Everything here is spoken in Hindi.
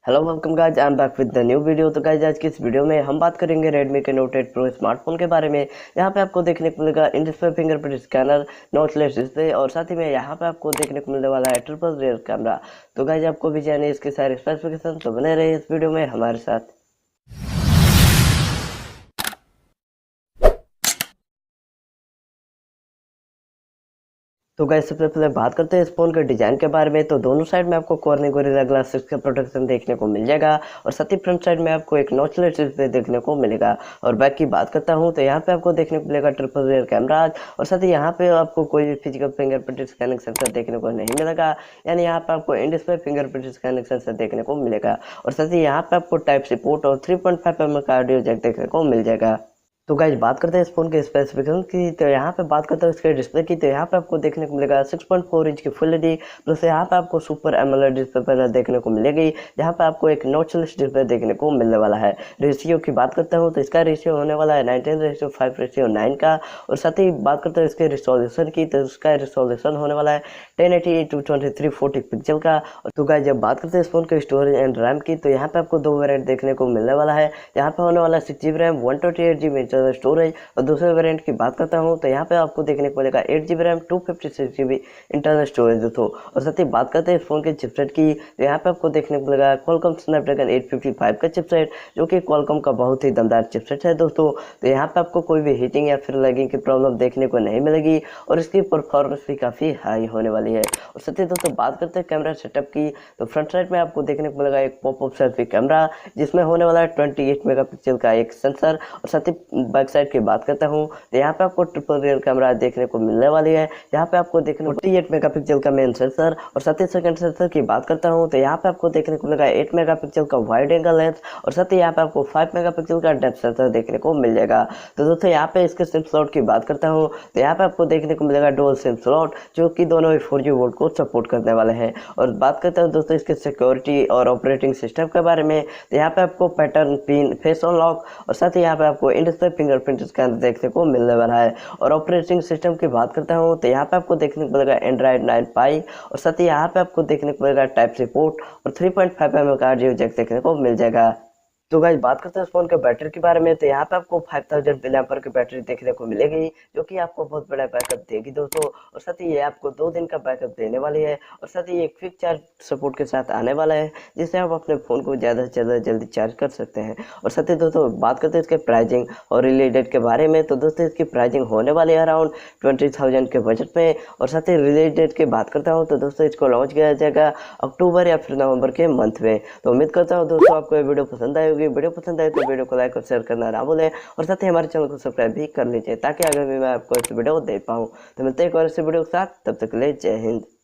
Hello welcome guys, I am back with the new video. तो गाइज आज की इस वीडियो में हम बात करेंगे Redmi के Note 8 Pro स्मार्टफोन के बारे में। यहाँ पे आपको देखने को मिलेगा in display fingerprint scanner, notchless display और साथ ही में यहाँ पे आपको देखने को मिलने वाला है ट्रिपल रियर कैमरा। तो गाइज आपको भी जानिए इसके सारे स्पेसिफिकेशन, तो बने रहिए इस वीडियो में हमारे साथ। तो गाइस सबसे पहले बात करते हैं इस फोन के डिजाइन के बारे में। तो दोनों साइड में आपको कॉर्निंग गोरिल्ला ग्लास 6 का प्रोटेक्शन देखने को मिल जाएगा और साथ ही फ्रंट साइड में आपको एक नॉचलेस डिस्प्ले देखने को मिलेगा। और बैक की बात करता हूं तो यहाँ पे आपको देखने को मिलेगा ट्रिपल रियर कैमरा और साथ ही यहाँ पे आपको कोई भी फिजिकल फिंगरप्रिंट स्कैनिंग सेंसर देखने को नहीं मिलेगा, यानी यहाँ पे आपको इन डिस्प्ले फिंगरप्रिंट स्कैनिंग सेंसर देखने को मिलेगा। और साथ ही यहाँ पे आपको टाइप सी पोर्ट और 3.5 mm का ऑडियो जैक देखने को मिल जाएगा। तो गाइज बात करते हैं इस फोन के स्पेसिफिकेशन की। तो यहाँ पे बात करते हैं इसके डिस्प्ले की। तो यहाँ पे आपको देखने को मिलेगा 6.4 इंच की फुल एचडी प्लस यहाँ पे आपको सुपर एमोलेड डिस्प्ले पैनल देखने को मिलेगी, जहाँ पे आपको एक नॉचलेस डिस्प्ले देखने को मिलने वाला है। रेशियो की बात करता हूँ तो इसका रेशियो होने वाला है 19:5:9 का। और साथ ही बात करते हैं इसके रिजोल्यूशन की, तो इसका रिजोल्यूशन होने वाला है 1080x2340 पिक्सल का। और तो गाइज जब बात करते हैं इस फोन के स्टोरेज एंड रैम की, तो यहाँ पे आपको दो वेरिएंट देखने को मिलने वाला है। यहाँ पे होने वाला है 6GB रैम 128GB स्टोरेज। और दूसरे वेरिएंट की बात करता हूँ तो यहाँ पे आपको देखने को मिलेगा 8GB RAM 256GB internal storage दोस्तों। और साथ ही बात करते हैं फोन के चिपसेट की, तो यहाँ पे आपको देखने को मिलेगा क्वालकॉम स्नैपड्रैगन 855 का चिपसेट, जो कि क्वालकॉम का बहुत ही दमदार चिपसेट है दोस्तों। तो यहाँ पे आपको कोई भी हीटिंग या फिर लैगिंग की प्रॉब्लम देखने को नहीं मिलेगी और इसकी परफॉर्मेंस भी काफ़ी हाई होने वाली है। और साथ ही दोस्तों बात करते हैं कैमरा सेटअप की, तो फ्रंट साइड में आपको देखने को मिलेगा एक पॉपअप सेल्फी कैमरा, जिसमें होने वाला है 28 मेगापिक्सल का एक सेंसर। और साथ ही बैक साइड की बात करता हूँ तो यहाँ पे आपको ट्रिपल रियर कैमरा देखने को मिलने वाली है। यहाँ पे आपको देखने को 48 मेगापिक्सल का मेन सेंसर और साथ ही सेकंड सेंसर की बात करता हूँ तो यहाँ पे आपको देखने को मिलेगा 8 मेगापिक्सल का वाइड एंगल लेंस और साथ ही यहाँ पे आपको 5 मेगापिक्सल का डेप्थ सेंसर देखने को मिल जाएगा। तो दोस्तों यहाँ पे इसके सिम स्लॉट की बात करता हूँ तो यहाँ पे आपको देखने को मिलेगा डुअल सिम स्लॉट, जो कि दोनों ही 4G वोल्ट को सपोर्ट करने वाले हैं। और बात करता हूँ दोस्तों इसके सिक्योरिटी और ऑपरेटिंग सिस्टम के बारे में, तो यहाँ पे आपको पैटर्न पिन फेस अनलॉक और साथ ही यहाँ पे आपको इन डिस्प्ले फिंगरप्रिंट स्कैनर देखने को मिलने वाला है। और ऑपरेटिंग सिस्टम की बात करता हूँ तो यहाँ पे आपको देखने को मिलेगा एंड्रॉइड 9 पाई और साथ ही यहाँ पे आपको देखने को मिलेगा टाइप सी पोर्ट और 3.5 mm का ऑडियो जैक देखने को मिल जाएगा। तो गाइस बात करते हैं इस फोन के बैटरी के बारे में, तो यहाँ पे आपको 5000 mAh की बैटरी देखने को मिलेगी, जो कि आपको बहुत बड़ा बैकअप देगी दोस्तों। और साथ ही ये आपको 2 दिन का बैकअप देने वाली है और साथ ही एक क्विक चार्ज सपोर्ट के साथ आने वाला है, जिससे आप अपने फ़ोन को ज़्यादा से ज़्यादा जल्दी चार्ज कर सकते हैं। और साथ ही दोस्तों बात करते हैं इसके प्राइसिंग और रिलीज डेट के बारे में, तो दोस्तों इसकी प्राइसिंग होने वाली है अराउंड 20,000 के बजट में। और साथ ही रिलीज डेट की बात करता हूँ तो दोस्तों इसको लॉन्च किया जाएगा अक्टूबर या फिर नवंबर के मंथ में। तो उम्मीद करता हूँ दोस्तों आपको ये वीडियो पसंद आएगी। वीडियो पसंद आए तो वीडियो को लाइक और शेयर करना ना भूलें और साथ ही हमारे चैनल को सब्सक्राइब भी कर लीजिए, ताकि आगे भी मैं आपको इस वीडियो दे पाऊँ। तो मिलते हैं एक और इस वीडियो के साथ, तब तक के लिए जय हिंद।